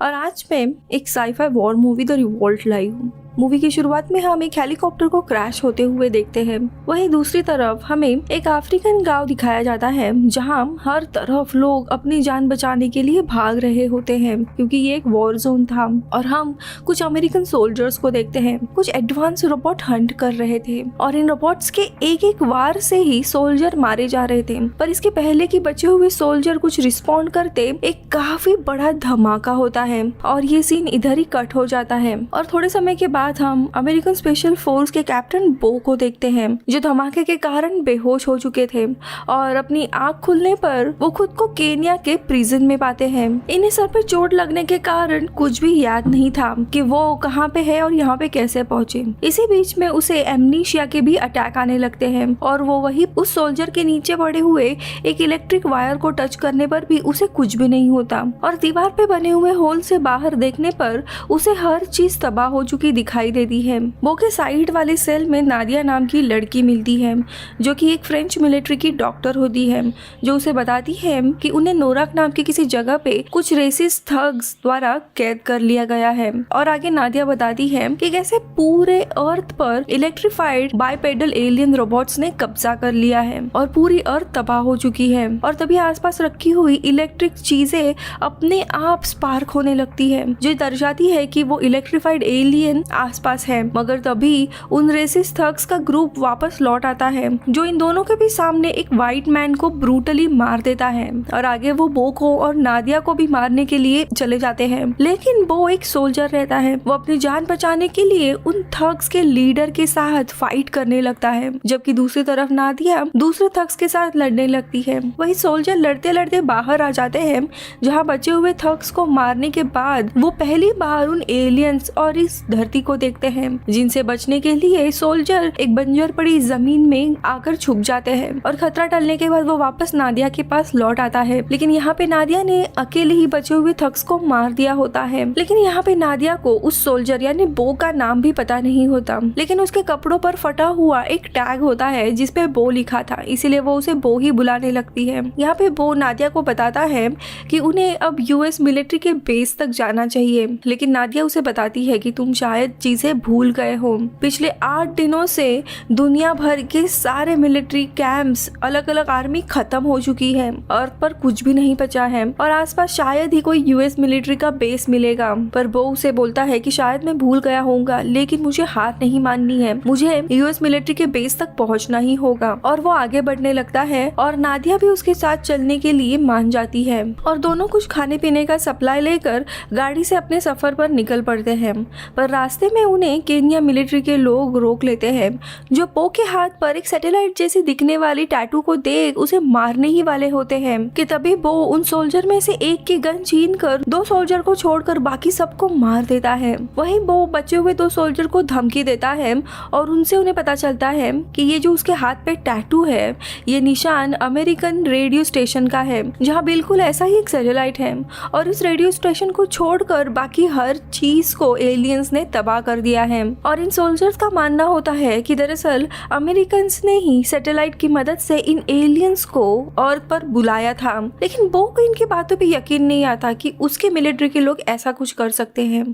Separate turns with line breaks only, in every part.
और आज मैं एक sci fi war movie the revolt लाई हूँ। मूवी की शुरुआत में हम एक हेलीकॉप्टर को क्रैश होते हुए देखते हैं। वहीं दूसरी तरफ हमें एक अफ्रीकन गांव दिखाया जाता है जहां हर तरफ लोग अपनी जान बचाने के लिए भाग रहे होते हैं क्योंकि ये एक वॉर जोन था। और हम कुछ अमेरिकन सोल्जर्स को देखते हैं, कुछ एडवांस रोबोट हंट कर रहे थे और इन रोबोट्स के एक एक वार से ही सोल्जर मारे जा रहे थे। पर इसके पहले कि बचे हुए सोल्जर कुछ रिस्पॉन्ड करते, एक काफी बड़ा धमाका होता है और ये सीन इधर ही कट हो जाता है। और थोड़े समय के बाद हम अमेरिकन स्पेशल फोर्स के कैप्टन बो को देखते हैं जो धमाके के कारण बेहोश हो चुके थे और अपनी आंख खुलने पर वो खुद को केन्या के प्रिजन में पाते हैं। इन्हें सर पर चोट लगने के कारण कुछ भी याद नहीं था कि वो कहाँ पे है और यहाँ पे कैसे पहुँचे। इसी बीच में उसे एमनीशिया के भी अटैक आने लगते हैं और वो वही उस सोल्जर के नीचे पड़े हुए एक इलेक्ट्रिक वायर को टच करने पर भी उसे कुछ भी नहीं होता और दीवार पे बने हुए होल से बाहर देखने पर उसे हर चीज तबाह हो चुकी दिखाई देती है। वो के साइड वाले सेल में नादिया नाम की लड़की मिलती है जो कि एक फ्रेंच मिलिट्री की डॉक्टर होती है जो उसे बताती है कि उन्हें नोराक नाम की किसी जगह पे कुछ रेसिस्ट थग्स द्वारा कैद कर लिया गया है। और आगे नादिया बताती है कि कैसे पूरे अर्थ पर इलेक्ट्रिफाइड बाइपेडल एलियन रोबोट्स ने कब्जा कर लिया है और पूरी अर्थ तबाह हो चुकी है और तभी आसपास रखी हुई इलेक्ट्रिक चीजें अपने आप स्पार्क होने लगती है जो दर्शाती है कि वो इलेक्ट्रिफाइड एलियन आसपास है। मगर तभी उन रेसिस्ट थग्स का ग्रुप वापस लौट आता है जो इन दोनों के भी सामने एक व्हाइट मैन को ब्रूटली मार देता है और आगे वो बो को और नादिया को भी मारने के लिए चले जाते हैं। लेकिन बो एक सोल्जर रहता है, वो अपनी जान बचाने के लिए उन थग्स के लीडर के साथ फाइट करने लगता है जबकि दूसरी तरफ नादिया दूसरे थग्स के साथ लड़ने लगती है। वही सोल्जर लड़ते लड़ते बाहर आ जाते हैं जहाँ बचे हुए थग्स को मारने के बाद वो पहली बार उन एलियंस और इस धरती को देखते हैं जिनसे बचने के लिए सोल्जर एक बंजर पड़ी जमीन में आकर छुप जाते हैं और खतरा टलने के बाद वो वापस नादिया के पास लौट आता है। लेकिन यहाँ पे नादिया ने अकेले ही बचे हुए थग्स को मार दिया होता है। लेकिन यहाँ पे नादिया को उस सोल्जर यानी बो का नाम भी पता नहीं होता, लेकिन उसके कपड़ों पर फटा हुआ एक टैग होता है जिसपे बो लिखा था, इसीलिए वो उसे बो ही बुलाने लगती है। यहाँ पे बो नादिया को बताता है कि उन्हें अब यूएस मिलिट्री के बेस तक जाना चाहिए, लेकिन नादिया उसे बताती है कि तुम शायद चीजें भूल गए हो। पिछले 8 दिनों से दुनिया भर के सारे मिलिट्री कैंप्स, अलग अलग आर्मी खत्म हो चुकी है, अर्थ पर कुछ भी नहीं बचा है और आसपास शायद ही कोई यूएस मिलिट्री का बेस मिलेगा। पर वो उसे बोलता है कि शायद मैं भूल गया होऊंगा, लेकिन मुझे हार नहीं माननी है, मुझे यूएस मिलिट्री के बेस तक पहुंचना ही होगा। और वो आगे बढ़ने लगता है और नादिया भी उसके साथ चलने के लिए मान जाती है और दोनों कुछ खाने पीने का सप्लाई लेकर गाड़ी से अपने सफर पर निकल पड़ते हैं। पर रास्ते में उन्हें केन्या मिलिट्री के लोग रोक लेते हैं जो बो के हाथ पर एक सैटेलाइट जैसी दिखने वाली टैटू को देख उसे मारने ही वाले होते हैं कि तभी बो उन सोल्जर में से एक की गन छीन कर 2 सोल्जर को छोड़कर बाकी सबको मार देता है। वहीं बो बचे हुए 2 सोल्जर को धमकी देता है और उनसे उन्हें पता चलता है कि ये जो उसके हाथ पे टैटू है ये निशान अमेरिकन रेडियो स्टेशन का है जहाँ बिल्कुल ऐसा ही एक सैटेलाइट है और इस रेडियो स्टेशन को छोड़कर बाकी हर चीज को एलियंस ने तबाह कर दिया है। और इन सोल्जर्स का मानना होता है कि दरअसल अमेरिकन्स ने ही सैटेलाइट की मदद से इन एलियंस को अर्थ पर बुलाया था। लेकिन बो को इनकी बातों पे यकीन नहीं आता कि उसके मिलिट्री के लोग ऐसा कुछ कर सकते हैं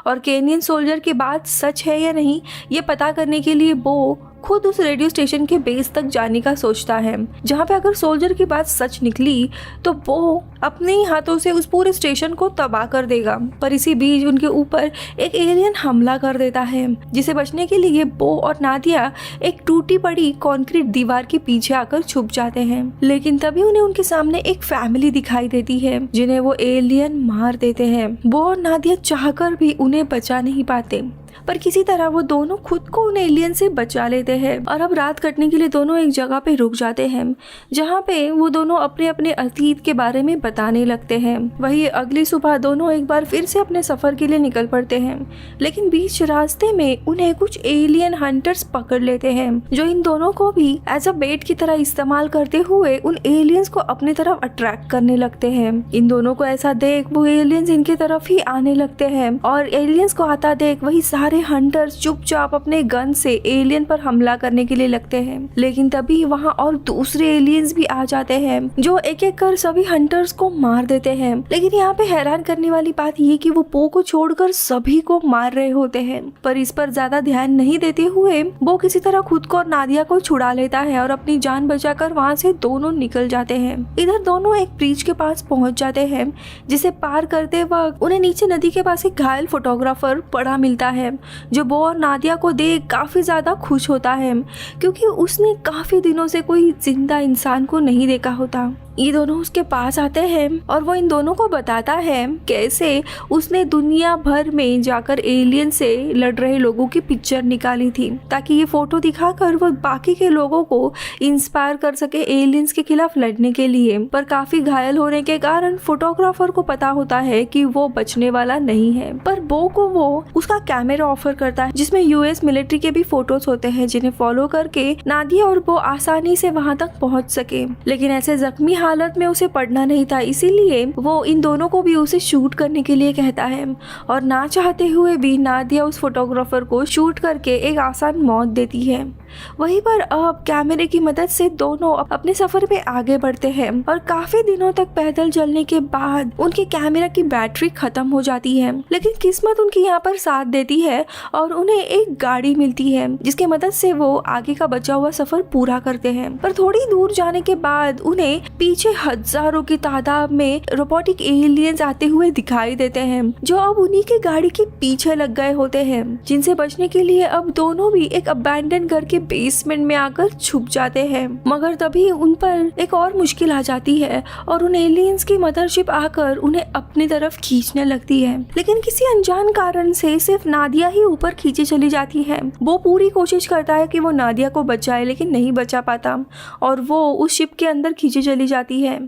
और केनियन सोल्जर की बात सच है या नहीं ये पता करने के लिए बो खुद उस रेडियो स्टेशन के बेस तक जाने का सोचता है जहाँ पे अगर सोल्जर की बात सच निकली तो वो अपने ही हाथों से उस पूरे स्टेशन को तबाह कर देगा। पर इसी बीच उनके ऊपर एक एलियन हमला कर देता है जिसे बचने के लिए बो और नादिया एक टूटी पड़ी कंक्रीट दीवार के पीछे आकर छुप जाते हैं। लेकिन तभी उन्हें उनके सामने एक फैमिली दिखाई देती है जिन्हें वो एलियन मार देते हैं। बो और नादिया चाहकर भी उन्हें बचा नहीं पाते पर किसी तरह वो दोनों खुद को उन एलियन से बचा लेते हैं और अब रात कटने के लिए दोनों एक जगह पे रुक जाते हैं जहाँ पे वो दोनों अपने अपने अतीत के बारे में बताने लगते हैं। वही अगली सुबह दोनों एक बार फिर से अपने सफर के लिए निकल पड़ते हैं, लेकिन बीच रास्ते में उन्हें कुछ एलियन हंटर्स पकड़ लेते हैं जो इन दोनों को भी एज अ बेट की तरह इस्तेमाल करते हुए उन एलियंस को अपनी तरफ अट्रैक्ट करने लगते हैं। इन दोनों को ऐसा देख वो एलियंस इनके तरफ ही आने लगते हैं और एलियंस को आता देख वही सारे सारे हंटर्स चुपचाप अपने गन से एलियन पर हमला करने के लिए लगते हैं, लेकिन तभी वहाँ और दूसरे एलियंस भी आ जाते हैं जो एक एक कर सभी हंटर्स को मार देते हैं। लेकिन यहाँ पे हैरान करने वाली बात ये कि वो बो को छोड़कर सभी को मार रहे होते हैं, पर इस पर ज्यादा ध्यान नहीं देते हुए बो किसी तरह खुद को और नादिया को छुड़ा लेता है और अपनी जान बचाकर वहाँ से दोनों निकल जाते हैं। इधर दोनों एक ब्रिज के पास पहुंच जाते हैं, जिसे पार करते वक्त उन्हें नीचे नदी के पास एक घायल फोटोग्राफर पड़ा मिलता है, जो बो और नादिया को देख काफी ज्यादा खुश होता है क्योंकि उसने काफी दिनों से कोई जिंदा इंसान को नहीं देखा होता। ये दोनों उसके पास आते हैं और वो इन दोनों को बताता है कैसे उसने दुनिया भर में जाकर एलियन से लड़ रहे लोगों की पिक्चर निकाली थी, ताकि ये फोटो दिखाकर वो बाकी के लोगों को इंस्पायर कर सके एलियंस के खिलाफ लड़ने के लिए। पर काफी घायल होने के कारण फोटोग्राफर को पता होता है कि वो बचने वाला नहीं है, पर बो को वो उसका कैमरा ऑफर करता है जिसमें यूएस मिलिट्री के भी फोटोज होते हैं, जिन्हें फॉलो करके नादिया और बो आसानी से वहाँ तक पहुँच सके। लेकिन ऐसे जख्मी हालत में उसे पढ़ना नहीं था, इसीलिए वो इन दोनों को भी उसे शूट करने के लिए कहता है और ना चाहते हुए भी नादिया उस फोटोग्राफर को शूट करके एक आसान मौत देती है। वहीं पर अब कैमरे की मदद से दोनों अपने सफर पे आगे बढ़ते हैं और काफी दिनों तक पैदल चलने के बाद उनके कैमरा की बैटरी खत्म हो जाती है, लेकिन किस्मत उनकी यहाँ पर साथ देती है और उन्हें एक गाड़ी मिलती है जिसकी मदद से वो आगे का बचा हुआ सफर पूरा करते हैं। पर थोड़ी दूर जाने के बाद उन्हें पीछे हजारों की तादाद में रोबोटिक एलियंस आते हुए दिखाई देते हैं, जो अब उन्हीं के गाड़ी के पीछे लग गए होते हैं, जिनसे बचने के लिए अब दोनों भी एक अबैंडन घर के बेसमेंट में आकर छुप जाते हैं। मगर तभी उन पर एक और मुश्किल आ जाती है और उन एलियंस की मदरशिप आकर उन्हें अपनी तरफ खींचने लगती है, लेकिन किसी अनजान कारण से सिर्फ नादिया ही ऊपर खींची चली जाती है। वो पूरी कोशिश करता है कि वो नादिया को बचाए, लेकिन नहीं बचा पाता और वो उस शिप के अंदर खींची चली जाती है।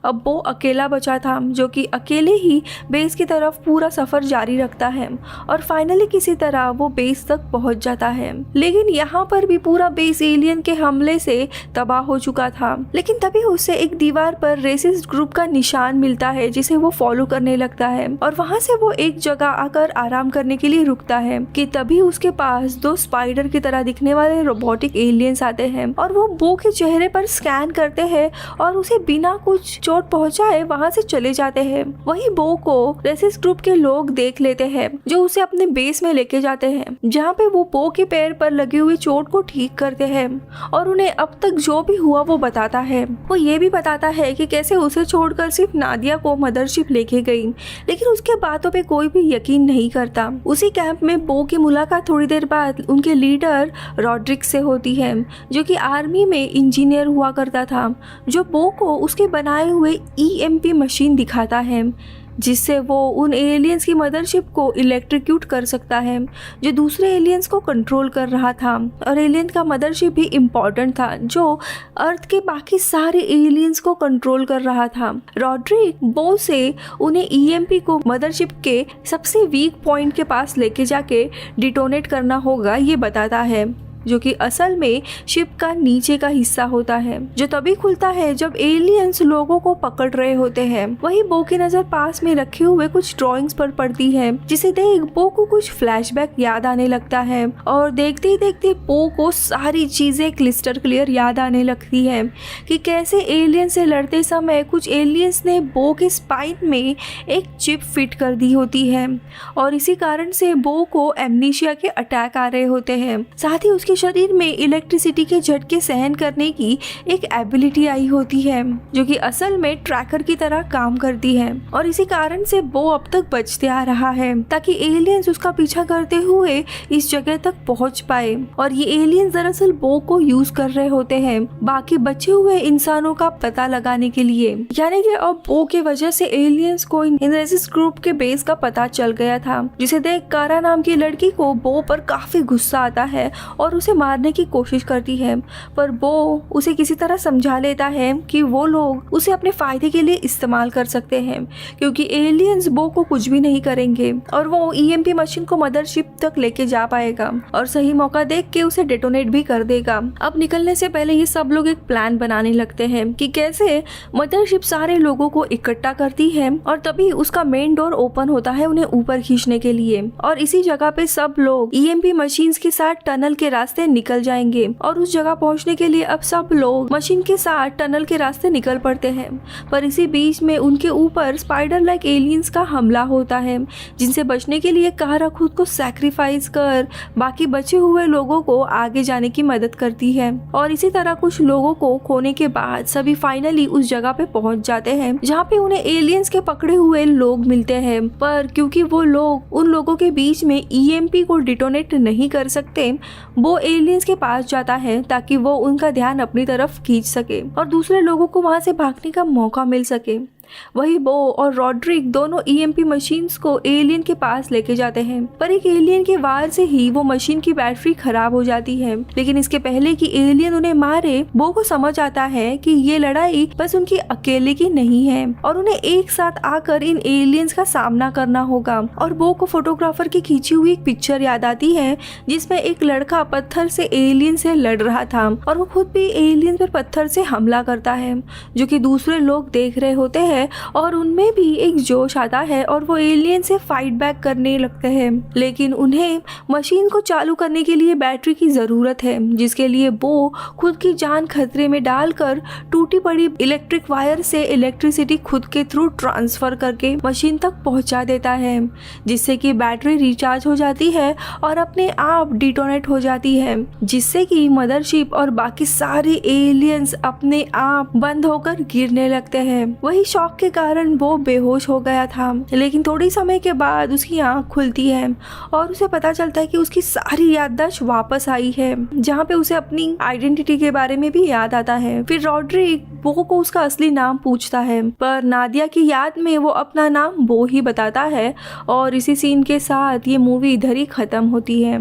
अब वो अकेला बचा था, जो कि अकेले ही बेस की तरफ पूरा सफर जारी रखता है और फाइनली किसी तरह वो बेस तक पहुंच जाता है। लेकिन यहाँ पर भी पूरा बेस एलियन के हमले से तबाह हो चुका था। लेकिन तभी उसे एक दीवार पर रेसिस्ट ग्रुप का निशान मिलता है, जिसे वो फॉलो करने लगता है और वहाँ से वो एक जगह आकर आराम करने के लिए रुकता है कि तभी उसके पास दो स्पाइडर की तरह दिखने वाले रोबोटिक एलियंस आते हैं और वो बो के चेहरे पर स्कैन करते हैं और उसे बिना कुछ चोट पहुंचाए वहां से चले जाते हैं। वहीं बो को रेसिस्ट ग्रुप के लोग देख लेते हैं, जो उसे अपने बेस में लेके जाते हैं, जहां पे वो बो के पैर पर लगी हुई चोट को ठीक करते हैं और उन्हें अब तक जो भी हुआ वो बताता है। वो ये भी बताता है कि कैसे उसे छोड़कर सिर्फ नादिया को मदरशिप लेके गई, लेकिन उसके बातों पे कोई भी यकीन नहीं करता। उसी कैंप में बो की मुलाकात थोड़ी देर बाद उनके लीडर रॉड्रिक से होती है, जो कि आर्मी में इंजीनियर हुआ करता था, जो बो को उसके बनाए हुए EMP मशीन दिखाता है, जिससे वो उन एलियंस की मदरशिप को इलेक्ट्रिक्यूट कर सकता है, जो दूसरे एलियंस को कंट्रोल कर रहा था। और एलियन का मदरशिप भी इम्पोर्टेंट था, जो अर्थ के बाकी सारे एलियंस को कंट्रोल कर रहा था। रॉड्रिक बो से उन्हें EMP को मदरशिप के सबसे वीक पॉइंट के पास लेके जाके डिटोनेट करना होगा, ये बताता है, जो कि असल में शिप का नीचे का हिस्सा होता है, जो तभी खुलता है जब एलियंस लोगों को पकड़ रहे होते हैं। वही बो की नजर पास में रखे हुए कुछ ड्राइंग्स पर पड़ती है, जिसे देख बो को कुछ फ्लैशबैक याद आने लगता है और देखते ही देखते बो को सारी चीजें क्लिस्टर क्लियर याद आने लगती है कि कैसे एलियंस से लड़ते समय कुछ एलियंस ने बो के स्पाइन में एक चिप फिट कर दी होती है और इसी कारण से बो को एमनीशिया के अटैक आ रहे होते हैं। साथ ही उसके शरीर में इलेक्ट्रिसिटी के झटके सहन करने की एक एबिलिटी आई होती है, जो कि असल में ट्रैकर की तरह काम करती है और इसी कारण से बो अब तक बचते आ रहा है, ताकि एलियंस उसका पीछा करते हुए इस जगह तक पहुंच पाए। और ये एलियंस दरअसल बो को यूज कर रहे होते हैं बाकी बचे हुए इंसानों का पता लगाने के लिए। यानी कि अब बो के वजह से एलियंस को इन रेसिस्ट ग्रुप के बेस का पता चल गया था, जिसे देख कारा नाम की लड़की को बो पर काफी गुस्सा आता है और उसे उसे मारने की कोशिश करती है, पर बो उसे किसी तरह समझा लेता है कि वो लोग उसे अपने फायदे के लिए इस्तेमाल कर सकते हैं, क्योंकि एलियंस बो को कुछ भी नहीं करेंगे और वो ईएमपी मशीन को मदरशिप तक लेके जा पाएगा और सही मौका देख के उसे डेटोनेट भी कर देगा। अब निकलने से पहले ये सब लोग एक प्लान बनाने लगते हैं कि कैसे मदरशिप सारे लोगों को इकट्ठा करती है और तभी उसका मेन डोर ओपन होता है उन्हें ऊपर खींचने के लिए। और इसी जगह पे सब लोग ईएमपी मशीन्स के साथ टनल के रास्ते निकल जाएंगे और उस जगह पहुंचने के लिए अब सब लोग मशीन के साथ टनल के रास्ते निकल पड़ते हैं। पर इसी बीच में उनके ऊपर स्पाइडर लाइक एलियंस का हमला होता है, जिनसे बचने के लिए कारा खुद को सैक्रिफाइस कर बाकी बचे हुए लोगों को आगे जाने की मदद करती है। और इसी तरह कुछ लोगों को खोने के बाद सभी फाइनली उस जगह पे पहुंच जाते हैं जहाँ पे उन्हें एलियंस के पकड़े हुए लोग मिलते हैं। पर क्योंकि वो लोग उन लोगों के बीच में ईएमपी को डिटोनेट नहीं कर सकते, वो एलियंस के पास जाता है ताकि वो उनका ध्यान अपनी तरफ खींच सके और दूसरे लोगों को वहां से भागने का मौका मिल सके। वही बो और रॉड्रिक दोनों ईएमपी मशीन्स को एलियन के पास लेके जाते हैं, पर एक एलियन के वार से ही वो मशीन की बैटरी खराब हो जाती है। लेकिन इसके पहले कि एलियन उन्हें मारे, बो को समझ आता है कि ये लड़ाई बस उनकी अकेले की नहीं है और उन्हें एक साथ आकर इन एलियंस का सामना करना होगा। और बो को फोटोग्राफर की खींची हुई एक पिक्चर याद आती है जिसमें एक लड़का पत्थर से एलियन से लड़ रहा था और वो खुद भी एलियन पर पत्थर से हमला करता है, जो कि दूसरे लोग देख रहे होते हैं और उनमें भी एक जोश आता है और वो एलियन से फाइट बैक करने लगते हैं। लेकिन उन्हें मशीन को चालू करने के लिए बैटरी की जरूरत है, जिसके लिए बो खुद की जान खतरे में डालकर टूटी पड़ी इलेक्ट्रिक वायर से इलेक्ट्रिसिटी खुद के थ्रू ट्रांसफर करके मशीन तक पहुंचा देता है, जिससे कि बैटरी रिचार्ज हो जाती है और अपने आप डिटोनेट हो जाती है, जिससे कि मदरशिप और बाकी सारे एलियंस अपने आप बंद होकर गिरने लगते हैं। वही शॉक के कारण वो बेहोश हो गया था, लेकिन थोड़ी समय के बाद उसकी आंख खुलती है और उसे पता चलता है कि उसकी सारी याददाश्त वापस आई है, जहाँ पे उसे अपनी आइडेंटिटी के बारे में भी याद आता है। फिर रॉड्रिक बो को उसका असली नाम पूछता है, पर नादिया की याद में वो अपना नाम बो ही बताता है और इसी सीन के साथ ये मूवी इधर ही खत्म होती है।